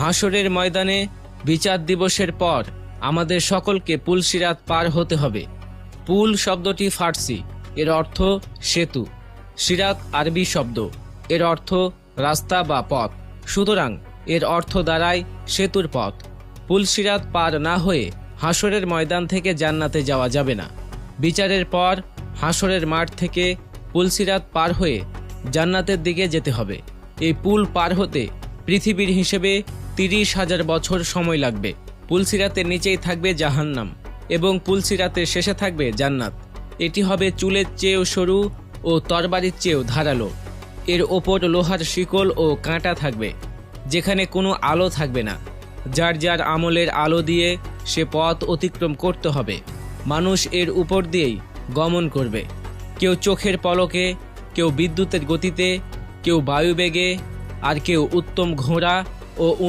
হাসরের ময়দানে বিচার দিবসের পর আমাদের সকলকে পুলসিরাত পার হতে হবে। পুল শব্দটি ফার্সি, এর অর্থ সেতু। সিরাত আরবি শব্দ, এর অর্থ রাস্তা বা পথ। সুতরাং এর অর্থ দাঁড়ায় সেতুর পথ। পুলসিরাত পার না হয়ে হাসরের ময়দান থেকে জান্নাতে যাওয়া যাবে না। বিচারের পর হাসরের মাঠ থেকে পুলসিরাত পার হয়ে জান্নাতের দিকে যেতে হবে। এই পুল পার হতে পৃথিবীর হিসেবে 30,000 বছর সময় লাগবে। পুলসিরাতের নিচেই থাকবে জাহান্নাম এবং পুলসিরাতের শেষে থাকবে জান্নাত। এটি হবে চুলের চেয়েও সরু ও তরবারির চেয়েও ধারালো। এর ওপর লোহার শিকল ও কাঁটা থাকবে, যেখানে কোনো আলো থাকবে না। যার যার আমলের আলো দিয়ে সে পথ অতিক্রম করতে হবে। মানুষ এর উপর দিয়েই গমন করবে, কেউ চোখের পলকে, কেউ বিদ্যুতের গতিতে, কেউ বায়ুবেগে, আর কেউ উত্তম ঘোড়া ও